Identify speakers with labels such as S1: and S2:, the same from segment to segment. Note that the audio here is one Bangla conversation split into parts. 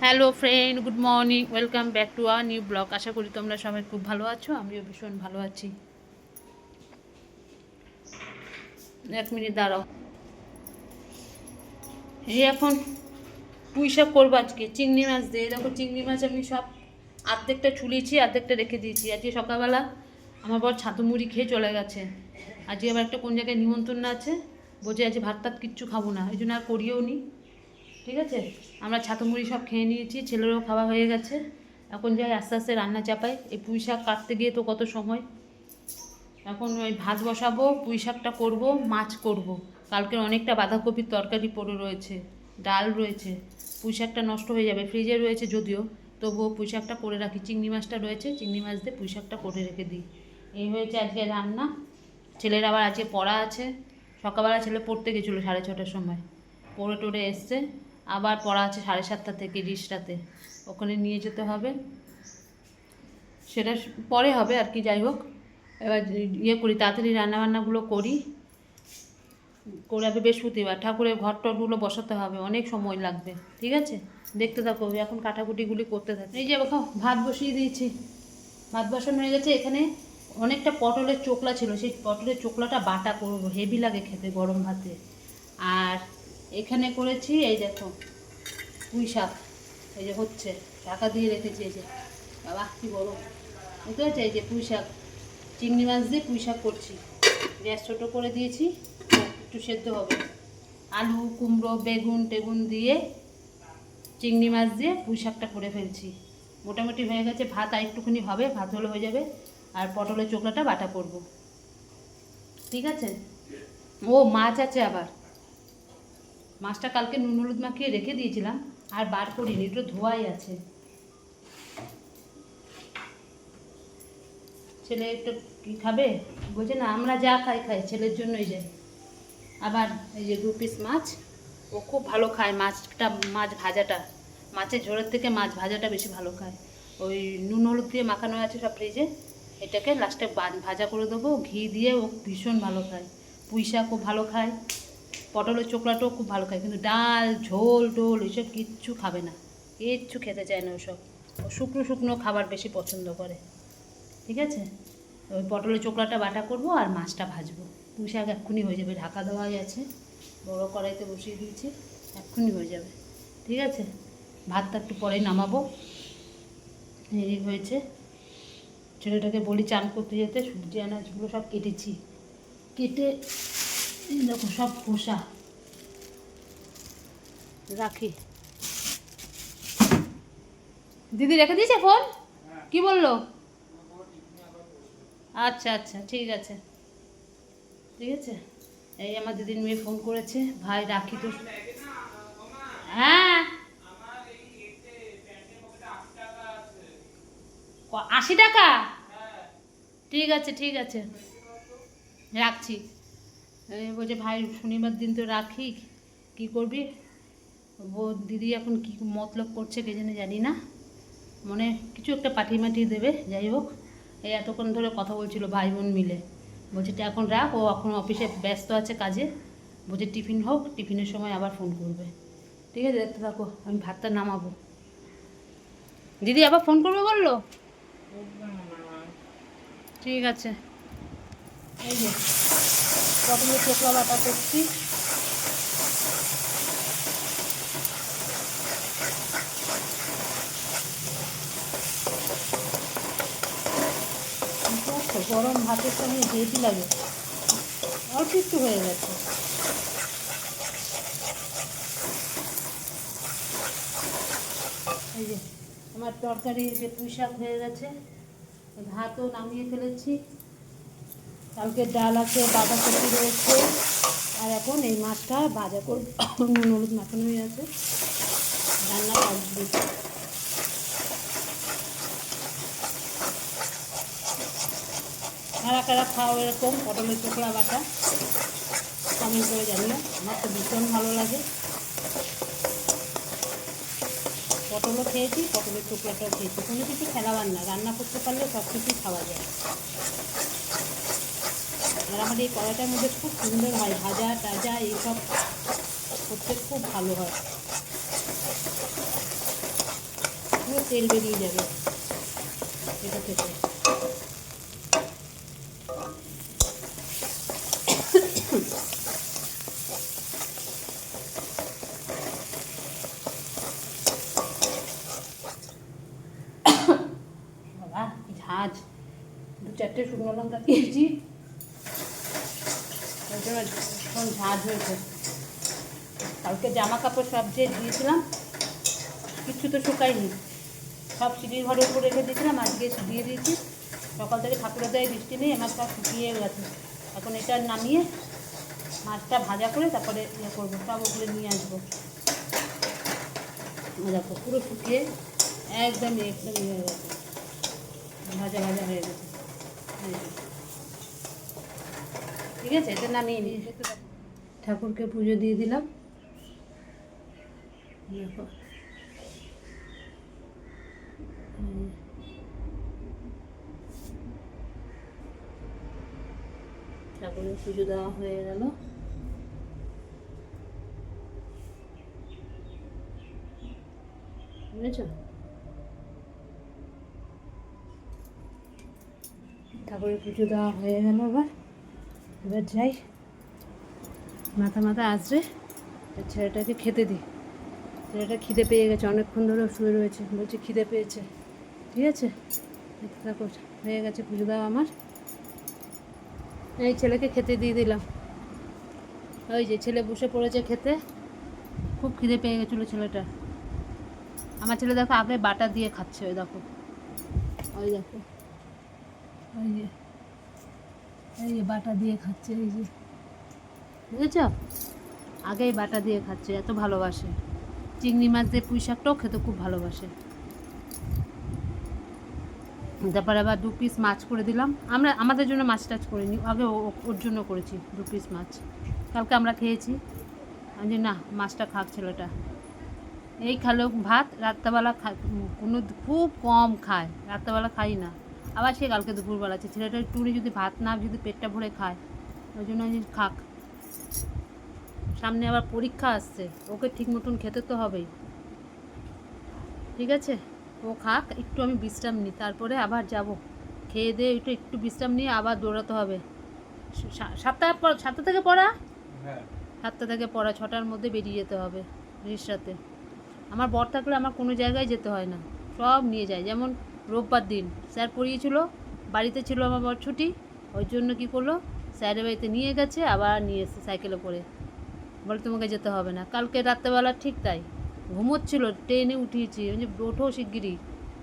S1: Hello friend, good morning, welcome back to our new blog. আশা করি তোমরা সবাই খুব ভালো আছো, আমিও ভীষণ ভালো আছি। এক মিনিট দাঁড়াও। এই এখন পুঁই শাক করবো আজকে চিংড়ি মাছ দিয়ে। দেখো চিংড়ি মাছ আমি সব অর্ধেকটা ছুলিয়েছি, অর্ধেকটা রেখে দিয়েছি। আজকে সকালবেলা আমার বর ছাতু মুড়ি খেয়ে চলে গেছে। আজকে আবার একটা কোন জায়গায় নিমন্ত্রণ আছে, বলছে আজকে ভাত টাত কিচ্ছু খাবো না, এই জন্য আর করিও নি। ঠিক আছে, আমরা ছাতু মুড়ি সব খেয়ে নিয়েছি, ছেলেরও খাওয়া হয়ে গেছে। এখন যাই আস্তে আস্তে রান্না চাপাই। এই পুঁই শাক কাটতে গিয়ে তো কত সময়। এখন ওই ভাত বসাবো, পুঁই শাকটা করবো, মাছ করব। কালকের অনেকটা বাঁধাকপির তরকারি পড়ে রয়েছে, ডাল রয়েছে। পুঁই শাকটা নষ্ট হয়ে যাবে, ফ্রিজে রয়েছে যদিও, তবুও পুঁই শাকটা করে রাখি। চিংড়ি মাছটা রয়েছে, চিংড়ি মাছ দিয়ে পুঁই শাকটা করে রেখে দিই। এই হয়েছে আজকে রান্না। ছেলের আবার আজকে পড়া আছে। সকালবেলা ছেলে পড়তে গেছিলো 6:30টার সময়, পড়ে টড়ে এসছে। আবার পড়া আছে 7:30 থেকে রিসটাতে, ওখানে নিয়ে যেতে হবে। সেটা পরে হবে আর কি, যাই হোক। এবার ইয়ে করি, তাড়াতাড়ি রান্নাবান্নাগুলো করি। করে হবে বৃহস্পতিবার, ঠাকুরের ঘর টরগুলো বসাতে হবে, অনেক সময় লাগবে। ঠিক আছে, দেখতে থাকো, এখন কাটাকুটিগুলি করতে থাকি। এই যে দেখো ভাত বসিয়ে দিয়েছি, ভাত বসানো হয়ে গেছে। এখানে অনেকটা পটলের চোকলা ছিল, সেই পটলের চোকলাটা বাটা করবো, হেভি লাগে খেতে গরম ভাতে। আর এখানে করেছি এই দেখো পুঁই শাক, এই যে হচ্ছে, ঢাকা দিয়ে রেখেছি। এই যে বাবা কি গরম, বুঝতে পারছি। এই যে পুঁই শাক, চিংড়ি মাছ দিয়ে পুঁই শাক করছি। গ্যাস ছোটো করে দিয়েছি, একটু সেদ্ধ হবে। আলু কুমড়ো বেগুন টেগুন দিয়ে চিংড়ি মাছ দিয়ে পুঁই শাকটা করে ফেলছি। মোটামুটি হয়ে গেছে, ভাত আর একটুখানি হবে, ভাত হলে হয়ে যাবে। আর পটলের চোকলাটা বাটা করব। ঠিক আছে। ও মাছ আছে আবার, মাছটা কালকে নুন হলুদ মাখিয়ে রেখে দিয়েছিলাম, আর বার করিনি, একটু ধোয়াই আছে। ছেলে একটু কী খাবে, বলছে না আমরা যা খাই খাই, ছেলের জন্যই যাই। আবার এই যে 2 পিস মাছ, ও খুব ভালো খায় মাছটা, মাছ ভাজাটা। মাছের ঝোলের থেকে মাছ ভাজাটা বেশি ভালো খায়। ওই নুন হলুদ দিয়ে মাখানো আছে সব ফ্রিজে, এটাকে লাস্টে ভাজা করে দেবো ঘি দিয়ে, ও ভীষণ ভালো খায়। পুঁই শাক খুব ভালো খায়, পটলের চোকলাটাও খুব ভালো খায়, কিন্তু ডাল ঝোল টোল এসব কিচ্ছু খাবে না, কিচ্ছু খেতে চায় না ওসব। ও শুকনো শুকনো খাবার বেশি পছন্দ করে। ঠিক আছে, ওই পটলের চোকলাটা বাটা করব আর মাছটা ভাজবো। পুঁই শাক এক্ষুনি হয়ে যাবে, ঢাকা দেওয়াই আছে, বড়ো কড়াইতে বসিয়ে দিয়েছি, এক্ষুনি হয়ে যাবে। ঠিক আছে, ভাতটা একটু পরে নামাবো। এই হয়েছে, ছেলেটাকে বলি চান করতে যেতে। সবজি আনাজগুলো সব কেটেছি, কেটে দেখো সব খোসা রাখি। দিদি রেখে দিয়েছে ফোন, কি বললো? আচ্ছা আচ্ছা, ঠিক আছে ঠিক আছে। এই আমার দিদির মেয়ে ফোন করেছে, ভাই রাখি তো। হ্যাঁ 80 টাকা, ঠিক আছে ঠিক আছে, রাখছি। বলছে ভাই শনিবার দিন তো রাখি, কি করবি? ও দিদি এখন কি মতলব করছে কে জানে, জানি না, মনে কিছু একটা পাঠিয়ে মাঠিয়ে দেবে। যাই হোক, এই এতক্ষণ ধরে কথা বলছিল ভাই বোন মিলে। বলছে এখন রাখ, ও এখন অফিসে ব্যস্ত আছে কাজে। বলছে টিফিন হোক, টিফিনের সময় আবার ফোন করবে। ঠিক আছে, দেখতে থাকো, আমি ভাতটা নামাবো। দিদি আবার ফোন করবে বললো, ঠিক আছে। এই যে প্রথমে চোখলা বাটা করছি। গরম ভাতের সঙ্গে হেভি লাগে, অল্প একটু হয়ে গেছে। এই যে আমার তরকারি যে পুঁই শাক হয়ে গেছে, ভাতও নামিয়ে ফেলেছি। কালকে ডাল আছে, বাঁধাকপি রয়েছে, আর এখন এই মাছটা ভাজা করে নুন হলুদ মাখানোই আছে, রান্না আসবে। কারা কারা খাও এরকম পটলের চোখলা বাটা, কমেন্ট করে জানিও। আমার তো ভীষণ ভালো লাগে, পটলও খেয়েছি, পটলের চোখলাটাও খেয়েছি। কোনো কিছু ফেলাবার না, রান্না করতে পারলে সব কিছুই খাওয়া যায়। আর আমার এই কড়াইটার মধ্যে খুব সুন্দর হয়, ভাজা টাজা এইসব করতে খুব ভালো হয়। তেল বেরিয়ে যাবে এটা থেকে। বাবা কি ঝাঁজ, 2-4টে শুকনো লঙ্কা দিয়েছি, ওই জন্য ভীষণ ঝাঁজ হয়েছে। কালকে জামা কাপড় সব যে দিয়েছিলাম কিচ্ছু তো শুকায়নি, সব সিঁড়ির ঘরের উপর রেখে দিয়েছিলাম, আজকে দিয়ে দিয়েছি। সকাল থেকে ঠাকুরের দেয় বৃষ্টি নেই, আমার সব শুকিয়ে গেছে। এখন এটা নামিয়ে মাছটা ভাজা করে তারপরে ইয়ে করবো, সব ওগুলো নিয়ে আসবো। দেখো পুরো শুকিয়ে একদম একদম ইয়ে হয়ে গেছে, ভাজা ভাজা হয়ে গেছে। ঠিক আছে, এটা নামিয়ে নিয়ে ঠাকুরকে পুজো দিয়ে দিলাম। দেখো ঠাকুরের পুজো দেওয়া হয়ে গেল। বুঝেছ, ঠাকুরের পুজো দেওয়া হয়ে গেল। এবার যাই মাথা আসবে, ছেলেটাকে খেতে দিই। ছেলেটা খিদে পেয়ে গেছে, অনেকক্ষণ ধরে শুয়ে রয়েছে, বলছে খিদে পেয়েছে। ঠিক আছে, দেখো হয়ে গেছে পুজো দেওয়া আমার। এই ছেলেকে খেতে দিয়ে দিলাম, ওই যে ছেলে বসে পড়েছে খেতে, খুব খিদে পেয়ে গেছিলো ছেলেটা। আমার ছেলে দেখো আগে বাটা দিয়ে খাচ্ছে, ওই দেখো, ওই দেখো, এই যে বাটা দিয়ে খাচ্ছে, এই যে বুঝেছ, আগেই বাটা দিয়ে খাচ্ছে, এত ভালোবাসে। চিংড়ি মাছ দিয়ে পুঁই শাকটাও খেতে খুব ভালোবাসে। তারপর আবার 2 পিস মাছ করে দিলাম। আমরা আমাদের জন্য মাছ টাছ করিনি, আগে ওর জন্য করেছি 2 পিস মাছ। কালকে আমরা খেয়েছি, আমি যে না মাছটা খাক ছেলেটা। এই খেলো ভাত, রাত্রেবেলা কোনো খুব কম খায়, রাত্রেবেলা খাই না। আবার সে কালকে দুপুরবেলা আছে, ছেলেটা একটুখানি যদি ভাত না যদি পেটটা ভরে খায়, ওই জন্য আমি খাক। সামনে আবার পরীক্ষা আসছে, ওকে ঠিক মতন খেতে তো হবেই। ঠিক আছে, ও খাক, একটু আমি বিশ্রাম নিই, তারপরে আবার যাব। খেয়ে দিয়ে একটু বিশ্রাম নিয়ে আবার দৌড়াতে হবে। 7টা থেকে পড়া, 7টা থেকে পড়া, 6টার মধ্যে বেরিয়ে যেতে হবে রিক্সাতে। আমার বর থাকলে আমার কোনো জায়গায় যেতে হয় না, সব নিয়ে যায়। যেমন রোববার দিন স্যার পড়িয়েছিল, বাড়িতে ছিল আমার বর ছুটি, ওই জন্য কী করলো, স্যারের বাড়িতে নিয়ে গেছে, আবার নিয়ে এসে সাইকেলে করে, বলে তোমাকে যেতে হবে না। কালকে রাত্রেবেলা ঠিক তাই, ঘুমোচ্ছিল, ট্রেনে উঠিয়েছি, ওঠো শিগগিরই,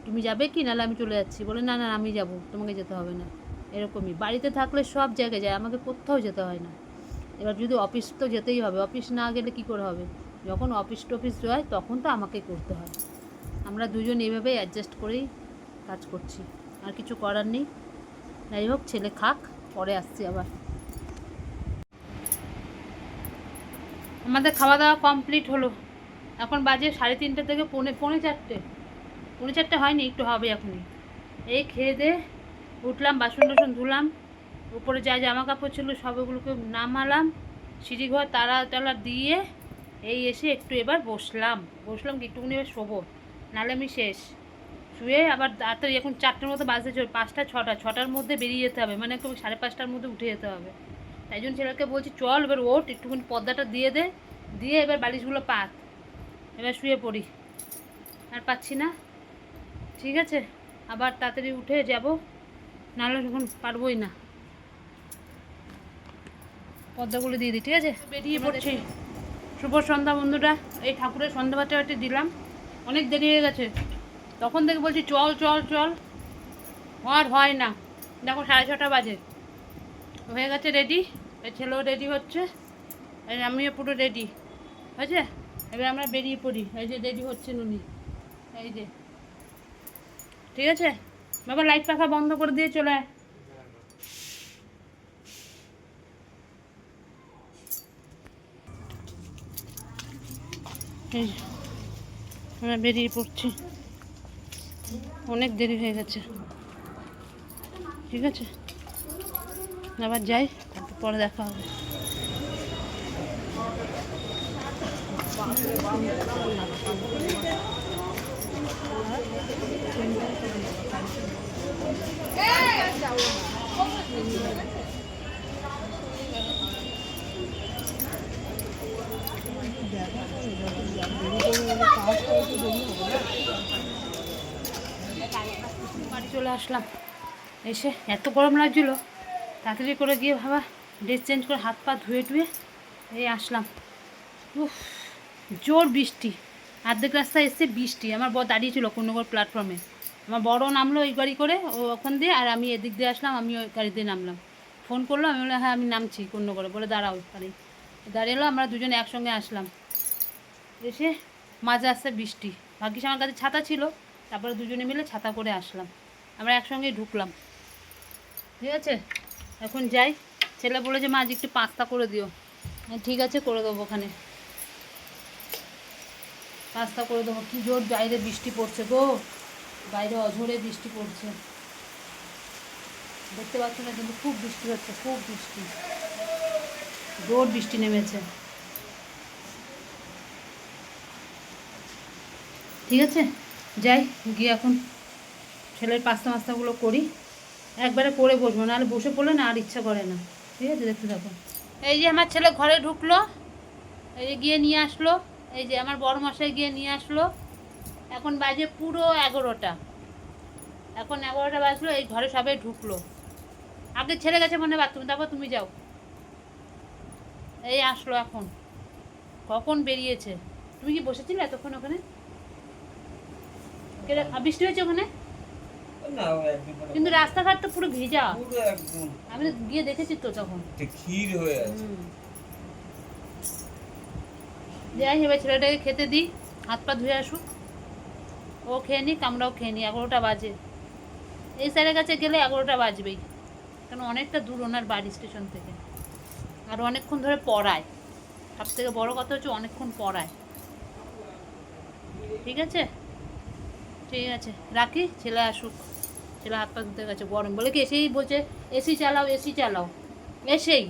S1: তুমি যাবে কি, নাহলে আমি চলে যাচ্ছি। বলে না না আমি যাব, তোমাকে যেতে হবে না। এরকমই বাড়িতে থাকলে সব জায়গায় যায়, আমাকে কোথাও যেতে হয় না। এবার যদি অফিস তো যেতেই হবে, অফিস না গেলে কী করে হবে, যখন অফিস টফিস যায় তখন তো আমাকেই করতে হয়। আমরা দুজন এইভাবেই অ্যাডজাস্ট করেই কাজ করছি, আর কিছু করার নেই। যাই হোক, ছেলে খাক, পরে আসছি আবার। আমাদের খাওয়া দাওয়া কমপ্লিট হলো, এখন বাজে 3:30 থেকে পৌনে 4টে হয়নি, একটু হবে এখনই। এই খেয়ে দিয়ে উঠলাম, বাসন টাসন ধুলাম, উপরে যা জামা কাপড় ছিল সবগুলোকে নামালাম, সিঁড়িঘর তালা টালা দিয়ে এই এসে একটু এবার বসলাম কি একটুখানি এবার শোবো, নাহলে আমি শেষ। শুয়ে আবার তাড়াতাড়ি, এখন 4টার মতো বাজতে চল, 5টা 6টার মধ্যে বেরিয়ে যেতে হবে, মানে 5:30টার মধ্যে উঠে যেতে হবে। তাই জন্য ছেলেকে বলছি চল এবার ওঠ, একটুখানি পর্দাটা দিয়ে দে, দিয়ে এবার বালিশগুলো পাত, এবার শুয়ে পড়ি, আর পাচ্ছি না। ঠিক আছে, আবার তাড়াতাড়ি উঠে যাব, নাহলে এখন পারবোই না। পর্দাগুলো দিয়ে দিই, ঠিক আছে, বেরিয়ে পড়ছি। শুভ সন্ধ্যা বন্ধুরা, এই ঠাকুরের সন্ধ্যা বাটি দিলাম, অনেক দেরি হয়ে গেছে, তখন থেকে বলছি চল চল চল, আর হয় না। দেখো 6:30 বাজে, হয়ে গেছে রেডি, এই ছেলেও রেডি হচ্ছে, আমিও পুরো রেডি হয়েছে। এবার আমরা বেরিয়ে পড়ি, এই যে রেডি হচ্ছে নুনি, এই যে। ঠিক আছে বাবা, লাইট পাখা বন্ধ করে দিয়ে চলে আয়। এই আমরা বেরিয়ে পড়ছি, অনেক দেরি হয়ে গেছে। ঠিক আছে, আবার যাই, তারপর পরে দেখা হবে। চলে আসলাম। এসে এত গরম লাগছিলো, তাড়াতাড়ি করে গিয়ে ভাবা ড্রেস চেঞ্জ করে হাত পা ধুয়ে টুয়ে এই আসলাম। উফ, জোর বৃষ্টি, অর্ধেক রাস্তায় এসছে বৃষ্টি। আমার বর দাঁড়িয়েছিল কোন্নগর প্ল্যাটফর্মে, আমার বড় নামলো ওই গাড়ি করে ওখান দিয়ে, আর আমি এদিক দিয়ে আসলাম, আমি ওই গাড়ি দিয়ে নামলাম। ফোন করলো, আমি বললাম হ্যাঁ আমি নামছি কোন্নগরে, বলে দাঁড়াও গাড়ি দাঁড়িয়ে এলো, আমরা দুজনে একসঙ্গে আসলাম। এসে মাঝে আসছে বৃষ্টি, ভাগ্যিস আমার কাছে ছাতা ছিল, তারপরে দুজনে মিলে ছাতা করে আসলাম, আমরা একসঙ্গেই ঢুকলাম। ঠিক আছে, এখন যাই। ছেলে বলে যে মা আজ একটু পাস্তা করে দিও, ঠিক আছে করে দেবো, ওখানে পাস্তা করে দেবো। কী জোর বাইরে বৃষ্টি পড়ছে গো, বাইরে অঝোরে বৃষ্টি পড়ছে, দেখতে পাচ্ছ না কিন্তু খুব বৃষ্টি হচ্ছে, খুব বৃষ্টি, জোর বৃষ্টি নেমেছে। ঠিক আছে, যাই গিয়ে এখন ছেলের পাস্তা মাস্তাগুলো করি, একবারে করে বসবো, নাহলে বসে পড়লে না আর ইচ্ছা করে না। ঠিক আছে, দেখতে থাকো। এই যে আমার ছেলে ঘরে ঢুকলো, এই যে গিয়ে নিয়ে আসলো, এই যে আমার বড় মশাই গিয়ে নিয়ে আসলো। এখন বাজে পুরো 11টা, এখন 11টা বাজলো, এই ঘরে সবাই ঢুকলো। আগে ছেলে গেছে মনে বাথরুম, তারপর তুমি যাও। এই আসলো এখন, কখন বেরিয়েছে। তুমি কি বসেছিলে এতক্ষণ ওখানে? বৃষ্টি হয়েছে ওখানে? কিন্তু রাস্তাঘাট তো পুরো ভেজা, আমি গিয়ে দেখেছি তো তখন ক্ষীর হয়ে আছে। যাই, এবার ছেলেটাকে খেতে দিই, হাত পা ধুয়ে আসুক, ও খেয়ে নিক, আমরাও খেয়ে নিই। 11টা বাজে, এই স্যারের কাছে গেলে 11টা বাজবেই, কারণ অনেকটা দূর ওনার বাড়ি স্টেশন থেকে, আর অনেকক্ষণ ধরে পড়ায়। সব থেকে বড় কথা হচ্ছে অনেকক্ষণ পড়ায়। ঠিক আছে, ঠিক আছে, রাখি, ছেলে আসুক। ছেলে হাত পা ধুতে গেছে, গরম বলে কি এসেই বলছে এসি চালাও, এসি চালাও। এসেই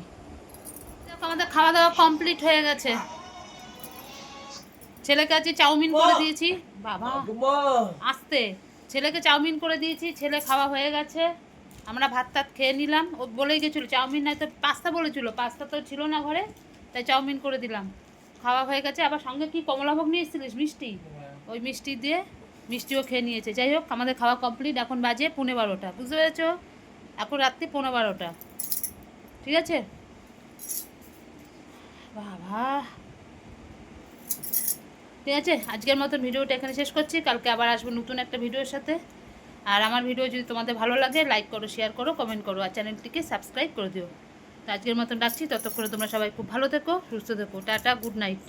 S1: আমাদের খাওয়া দাওয়া কমপ্লিট হয়ে গেছে। ছেলেকে আজকে চাউমিন করে দিয়েছি, বাবা আসতে, ছেলেকে চাউমিন করে দিয়েছি, ছেলে খাওয়া হয়ে গেছে, আমরা ভাত টাত খেয়ে নিলাম। ও বলেই গেছিলো চাউমিন নাই তো পাস্তা বলেছিল, পাস্তা তো ছিল না ঘরে, তাই চাউমিন করে দিলাম, খাওয়া হয়ে গেছে। আবার সঙ্গে কি কমলাভোগ নিয়ে এসেছিলিস মিষ্টি, ওই মিষ্টি দিয়ে মিষ্টিও খেয়ে নিয়েছে। যাই হোক, আমাদের খাওয়া কমপ্লিট, এখন বাজে 12:15, বুঝতে পেরেছো? এখন রাত্রি 12:15, ঠিক আছে বাবা। ঠিক আছে, আজকের মতন ভিডিওটা এখানে শেষ করছি, কালকে আবার আসবো নতুন একটা ভিডিওর সাথে। আর আমার ভিডিও যদি তোমাদের ভালো লাগে লাইক করো, শেয়ার করো, কমেন্ট করো, আর চ্যানেলটিকে সাবস্ক্রাইব করে দিও। তো আজকের মতন রাখছি, ততক্ষণে তোমরা সবাই খুব ভালো থেকো, সুস্থ থেকো, টাটা, গুড নাইট।